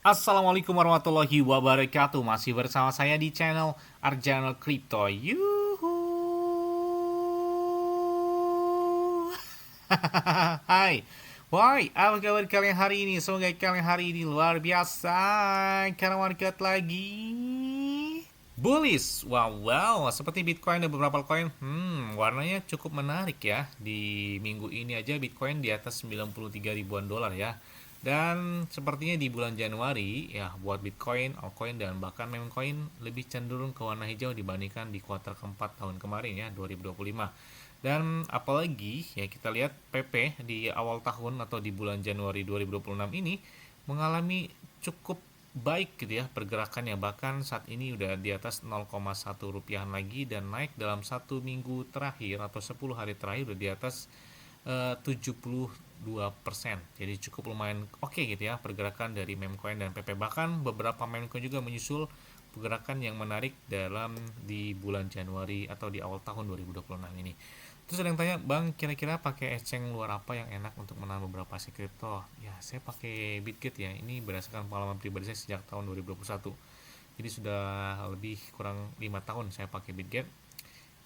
Assalamualaikum warahmatullahi wabarakatuh. Masih bersama saya di channel Arjana Crypto. Yuhu. Hai. Woi, apa kabar kalian hari ini? Semoga kalian hari ini luar biasa. Karena market lagi bullish. Wow. Seperti Bitcoin dan beberapa koin, warnanya cukup menarik ya. Di minggu ini aja Bitcoin di atas 93 ribuan dolar ya. Dan sepertinya di bulan Januari ya buat Bitcoin, altcoin dan bahkan meme coin lebih cenderung ke warna hijau dibandingkan di kuartal keempat tahun kemarin ya 2025. Dan apalagi ya kita lihat PP di awal tahun atau di bulan Januari 2026 ini mengalami cukup baik gitu ya pergerakannya, bahkan saat ini udah di atas 0,1 rupiahan lagi dan naik dalam satu minggu terakhir atau 10 hari terakhir udah di atas 72%. Jadi cukup lumayan oke gitu ya pergerakan dari memecoin dan PP. Bahkan beberapa memecoin juga menyusul pergerakan yang menarik dalam di bulan Januari atau di awal tahun 2026 ini. Terus ada yang tanya, Bang, kira-kira pakai exchange luar apa yang enak untuk menanam beberapa aset kripto? Ya, saya pakai Bitget ya. Ini berdasarkan pengalaman pribadi saya sejak tahun 2021. Jadi sudah lebih kurang 5 tahun saya pakai Bitget.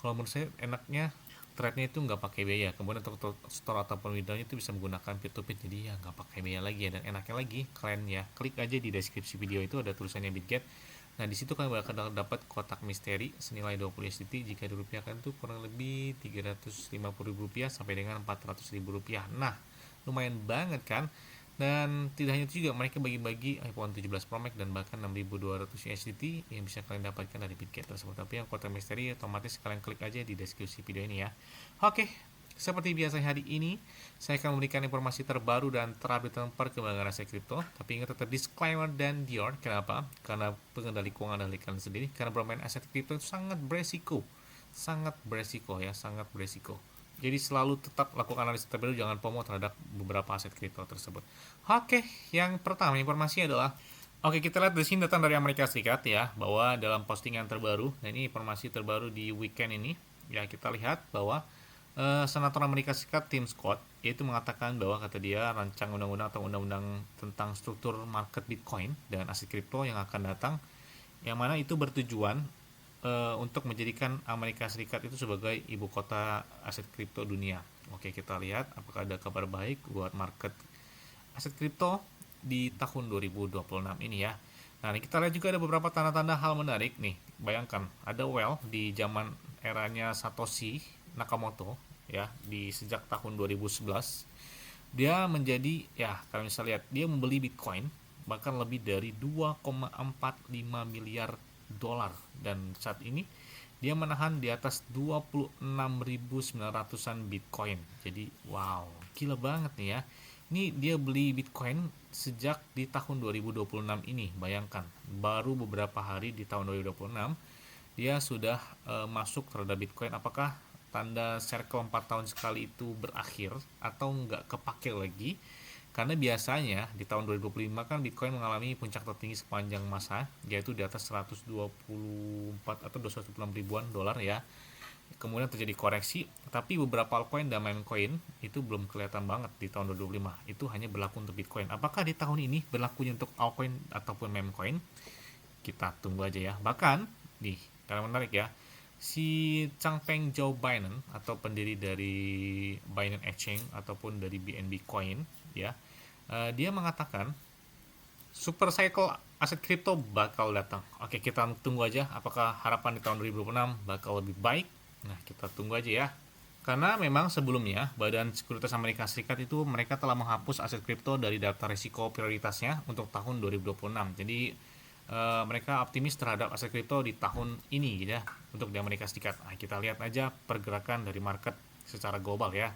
Kalau menurut saya enaknya trade-nya itu nggak pakai biaya. Kemudian untuk store ataupun withdrawal itu bisa menggunakan peer-to-peer, jadi ya nggak pakai biaya lagi ya. Dan enaknya lagi, kalian ya klik aja di deskripsi video itu ada tulisannya Bitget. Nah, di situ kalian bakal dapat kotak misteri senilai 20 USDT. Jika dirupiahkan itu kurang lebih 350 ribu rupiah sampai dengan 400 ribu rupiah. Nah, lumayan banget kan? Dan tidak hanya itu juga, mereka bagi-bagi iPhone 17 Pro Max dan bahkan 6200 USDT yang bisa kalian dapatkan dari Bitget tersebut. Tapi yang kotak misteri otomatis kalian klik aja di deskripsi video ini ya. Oke, seperti biasa hari ini, saya akan memberikan informasi terbaru dan terupdate tentang perkembangan aset kripto. Tapi ingat tetap disclaimer dan Dior. Kenapa? Karena pengendali keuangan dari kalian sendiri. Karena bermain aset kripto itu sangat beresiko. Sangat beresiko ya, sangat beresiko. Jadi selalu tetap lakukan analisis terbaru, jangan FOMO terhadap beberapa aset kripto tersebut. Oke, yang pertama informasi adalah oke, kita lihat di sini datang dari Amerika Serikat ya, bahwa dalam postingan terbaru, nah ini informasi terbaru di weekend ini, ya kita lihat bahwa Senator Amerika Serikat Tim Scott yaitu mengatakan bahwa kata dia rancang undang-undang atau undang-undang tentang struktur market Bitcoin dan aset kripto yang akan datang, yang mana itu bertujuan untuk menjadikan Amerika Serikat itu sebagai ibu kota aset kripto dunia. Oke, kita lihat apakah ada kabar baik buat market aset kripto di tahun 2026 ini ya. Nah, ini kita lihat juga ada beberapa tanda-tanda hal menarik nih. Bayangkan, ada well di zaman eranya Satoshi Nakamoto ya, di sejak tahun 2011 dia menjadi ya, kalau bisa lihat dia membeli Bitcoin bahkan lebih dari 2,45 miliar dolar dan saat ini dia menahan di atas 26.900-an Bitcoin. Jadi wow, gila banget nih ya. Ini dia beli Bitcoin sejak di tahun 2026 ini. Bayangkan, baru beberapa hari di tahun 2026 dia sudah masuk terhadap Bitcoin. Apakah tanda circle 4 tahun sekali itu berakhir atau nggak kepake lagi? Karena biasanya di tahun 2025 kan Bitcoin mengalami puncak tertinggi sepanjang masa, yaitu di atas 124 atau 226 ribuan dolar ya. Kemudian terjadi koreksi, tapi beberapa altcoin dan meme coin itu belum kelihatan banget di tahun 2025. Itu hanya berlaku untuk Bitcoin. Apakah di tahun ini berlakunya untuk altcoin ataupun meme coin? Kita tunggu aja ya. Bahkan nih, karena menarik ya, si Changpeng Zhou Binance atau pendiri dari Binance Exchange ataupun dari BNB Coin ya, dia mengatakan super cycle aset kripto bakal datang. Oke, kita tunggu aja apakah harapan di tahun 2026 bakal lebih baik. Nah, kita tunggu aja ya. Karena memang sebelumnya Badan Sekuritas Amerika Serikat itu mereka telah menghapus aset kripto dari daftar risiko prioritasnya untuk tahun 2026. Jadi mereka optimis terhadap aset kripto di tahun ini gitu ya untuk di Amerika Serikat. Nah, kita lihat aja pergerakan dari market secara global ya.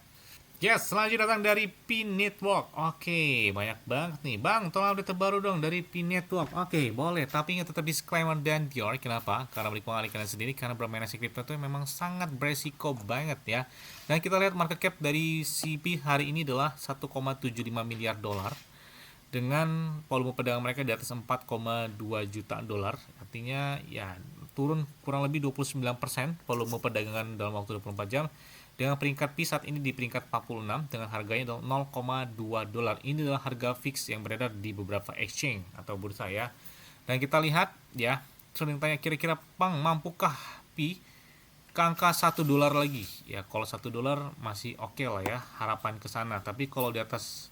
Yes, selanjutnya datang dari P Network. Oke, banyak banget nih. Bang, tolong update terbaru dong dari P Network. Oke, boleh. Tapi ingat tetap disclaimer dan Dior. Kenapa? Karena beli keuangan kalian sendiri. Karena bermain aset kripto itu memang sangat beresiko banget ya. Dan kita lihat market cap dari CP hari ini adalah 1,75 miliar dolar. Dengan volume perdagangan mereka di atas 4,2 juta dolar. Artinya ya turun kurang lebih 29% volume perdagangan dalam waktu 24 jam. Dengan peringkat Pi saat ini di peringkat 46 dengan harganya $0,2. Ini adalah harga fix yang beredar di beberapa exchange atau bursa ya. Dan kita lihat ya, sering tanya kira-kira mampukah Pi ke angka $1 lagi? Ya, kalau $1 masih oke lah ya, harapan ke sana. Tapi kalau di atas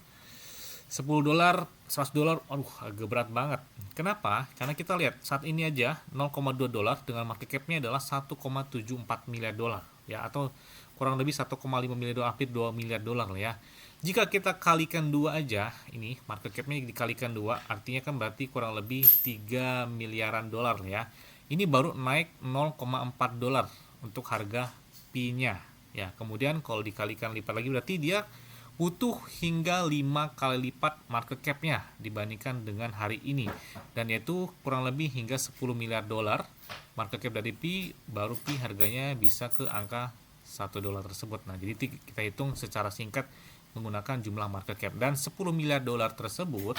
$10, $100, aduh agak berat banget. Kenapa? Karena kita lihat saat ini aja $0,2 dengan market cap-nya adalah $1,74 miliar ya, atau kurang lebih 1,5 miliar dolar, hampir $2 miliar lah ya. Jika kita kalikan 2 aja, ini market cap-nya dikalikan 2, artinya kan berarti kurang lebih 3 miliaran dolar ya. Ini baru naik $0,4 untuk harga Pi-nya ya. Kemudian kalau dikalikan lipat lagi berarti dia butuh hingga 5 kali lipat market cap-nya dibandingkan dengan hari ini, dan yaitu kurang lebih hingga 10 miliar dolar market cap dari Pi, baru Pi harganya bisa ke angka $1 tersebut. Nah, jadi kita hitung secara singkat menggunakan jumlah market cap, dan 10 miliar dolar tersebut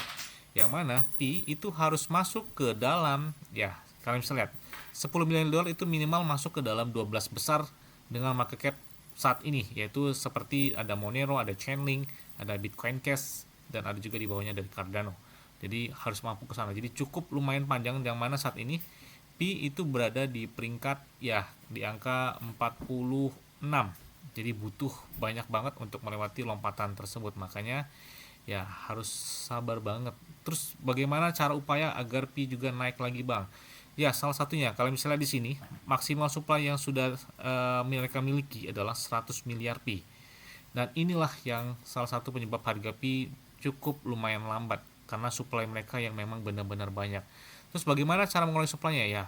yang mana Pi itu harus masuk ke dalam, ya kalian bisa lihat 10 miliar dolar itu minimal masuk ke dalam 12 besar dengan market cap saat ini, yaitu seperti ada Monero, ada Chainlink, ada Bitcoin Cash, dan ada juga di bawahnya dari Cardano. Jadi harus mampu ke sana. Jadi cukup lumayan panjang, yang mana saat ini Pi itu berada di peringkat ya di angka 46. Jadi butuh banyak banget untuk melewati lompatan tersebut. Makanya ya harus sabar banget. Terus bagaimana cara upaya agar Pi juga naik lagi, Bang? Ya, salah satunya kalau misalnya di sini maksimal supply yang sudah mereka miliki adalah 100 miliar Pi. Dan inilah yang salah satu penyebab harga Pi cukup lumayan lambat, karena supply mereka yang memang benar-benar banyak. Terus bagaimana cara mengurangi supply-nya ya?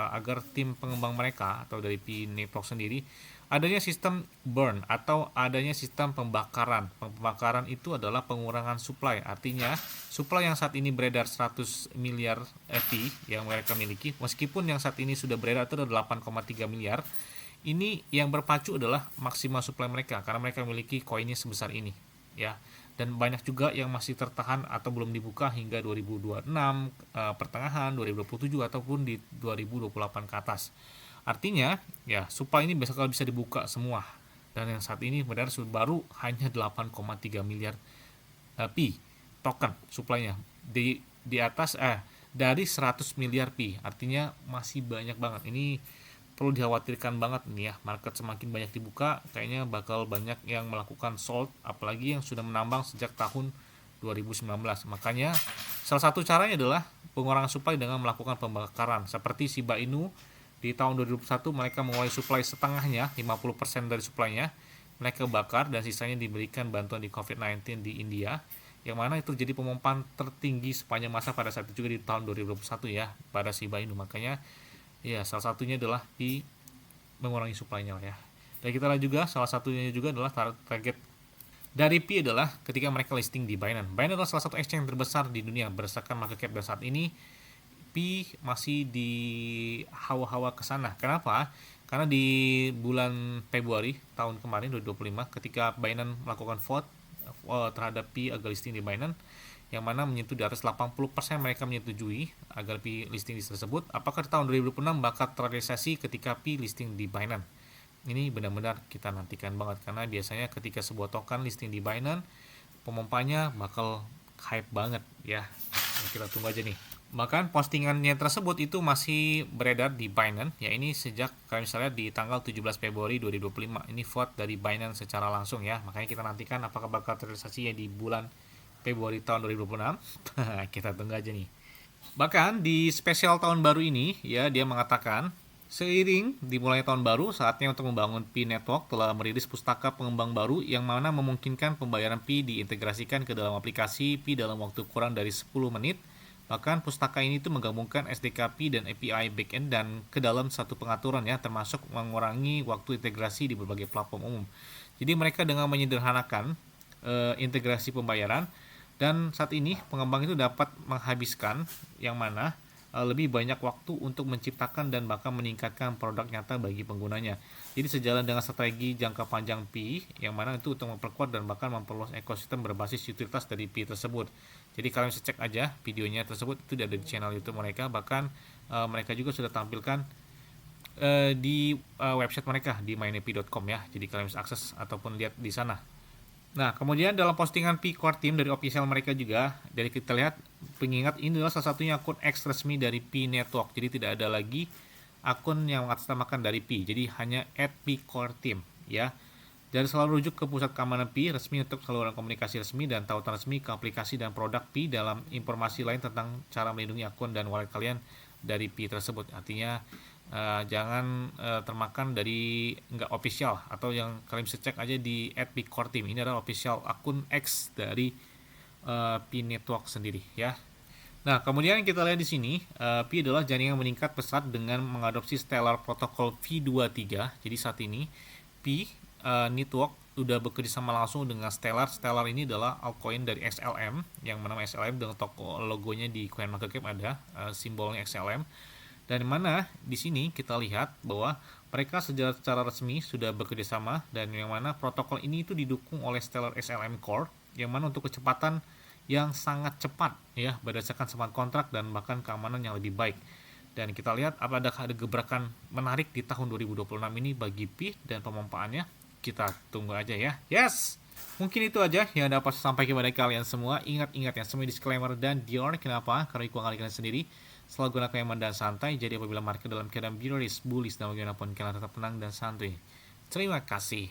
Agar tim pengembang mereka atau dari Pi Network sendiri adanya sistem burn atau adanya sistem pembakaran. Pembakaran itu adalah pengurangan supply. Artinya, supply yang saat ini beredar 100 miliar Pi yang mereka miliki, meskipun yang saat ini sudah beredar itu adalah 8,3 miliar, ini yang berpacu adalah maksimal supply mereka karena mereka memiliki koinnya sebesar ini, ya. Dan banyak juga yang masih tertahan atau belum dibuka hingga 2026 pertengahan 2027 ataupun di 2028 ke atas. Artinya ya supply ini bisa dibuka semua, dan yang saat ini benar baru hanya 8,3 miliar Pi token supply-nya di atas dari 100 miliar Pi. Artinya masih banyak banget. Ini perlu dikhawatirkan banget nih ya, market semakin banyak dibuka kayaknya bakal banyak yang melakukan sold, apalagi yang sudah menambang sejak tahun 2019. Makanya salah satu caranya adalah pengurangan supply dengan melakukan pembakaran seperti Shiba Inu. Di tahun 2021 mereka mengurangi supply setengahnya, 50% dari supply-nya mereka bakar, dan sisanya diberikan bantuan di COVID-19 di India, yang mana itu jadi pemompaan tertinggi sepanjang masa pada saat itu juga di tahun 2021 ya pada Shiba Inu. Makanya ya salah satunya adalah di mengurangi supply-nya ya. Dan kita lihat juga salah satunya juga adalah target dari Pi adalah ketika mereka listing di Binance. Binance adalah salah satu exchange terbesar di dunia berdasarkan market cap, dan saat ini Pi masih di hawa-hawa ke sana. Kenapa? Karena di bulan Februari tahun kemarin 2025 ketika Binance melakukan vote terhadap Pi agar listing di Binance, yang mana menyentuh di atas 80% mereka menyetujui agar Pi listing di tersebut. Apakah di tahun 2026 bakal terrealisasi ketika Pi listing di Binance? Ini benar-benar kita nantikan banget, karena biasanya ketika sebuah token listing di Binance, pemompanya bakal hype banget ya. Kita tunggu aja nih. Bahkan postingannya tersebut itu masih beredar di Binance ya, ini sejak kalau misalnya di tanggal 17 Februari 2025. Ini vote dari Binance secara langsung ya. Makanya kita nantikan apakah bakal terrealisasi ya di bulan Februari tahun 2026. Kita tunggu aja nih. Bahkan di spesial tahun baru ini ya, dia mengatakan seiring dimulai tahun baru, saatnya untuk membangun Pi Network telah merilis pustaka pengembang baru yang mana memungkinkan pembayaran Pi diintegrasikan ke dalam aplikasi Pi dalam waktu kurang dari 10 menit. Bahkan pustaka ini tuh menggabungkan SDK Pi dan API backend dan ke dalam satu pengaturan ya, termasuk mengurangi waktu integrasi di berbagai platform umum. Jadi mereka dengan menyederhanakan integrasi pembayaran, dan saat ini pengembang itu dapat menghabiskan yang mana lebih banyak waktu untuk menciptakan dan bahkan meningkatkan produk nyata bagi penggunanya. Jadi sejalan dengan strategi jangka panjang Pi, yang mana itu untuk memperkuat dan bahkan memperluas ekosistem berbasis utilitas dari Pi tersebut. Jadi kalian bisa cek aja videonya tersebut, itu ada di channel YouTube mereka. Bahkan mereka juga sudah tampilkan di website mereka di mynepi.com ya. Jadi kalian bisa akses ataupun lihat di sana. Nah, kemudian dalam postingan Pi Core Team dari official mereka juga, dari kita lihat, pengingat ini adalah salah satunya akun X resmi dari Pi Network. Jadi tidak ada lagi akun yang mengatasnamakan dari Pi. Jadi hanya @Pi_Core_Team ya. Dan selalu rujuk ke pusat keamanan Pi resmi untuk saluran komunikasi resmi dan tautan resmi ke aplikasi dan produk Pi dalam informasi lain tentang cara melindungi akun dan wallet kalian dari Pi tersebut. Artinya jangan termakan dari nggak official, atau yang kalian bisa cek aja di @Pi_Core_Team. Ini adalah official akun X dari Pi Network sendiri ya. Nah, kemudian kita lihat di sini, Pi adalah jaringan yang meningkat pesat dengan mengadopsi Stellar Protocol V23. Jadi saat ini Pi Network udah bekerja sama langsung dengan Stellar. Stellar ini adalah altcoin dari XLM, yang bernama XLM dengan toko logonya di CoinMarketCap ada simbolnya XLM. Dan mana di sini kita lihat bahwa mereka secara resmi sudah bekerja sama, dan yang mana protokol ini itu didukung oleh Stellar XLM Core, yang mana untuk kecepatan yang sangat cepat ya berdasarkan smart kontrak dan bahkan keamanan yang lebih baik. Dan kita lihat apakah ada gebrakan menarik di tahun 2026 ini bagi Pi dan pemanfaatnya. Kita tunggu aja ya. Yes, mungkin itu aja yang dapat saya sampaikan kepada kalian semua. Ingat-ingat ya, semua disclaimer dan Dior. Kenapa? Karena keuangan kalian sendiri selalu gunakan yang dan santai. Jadi apabila market dalam keadaan bearish, bullish, dan bagaimanapun kalian tetap tenang dan santuy. Terima kasih.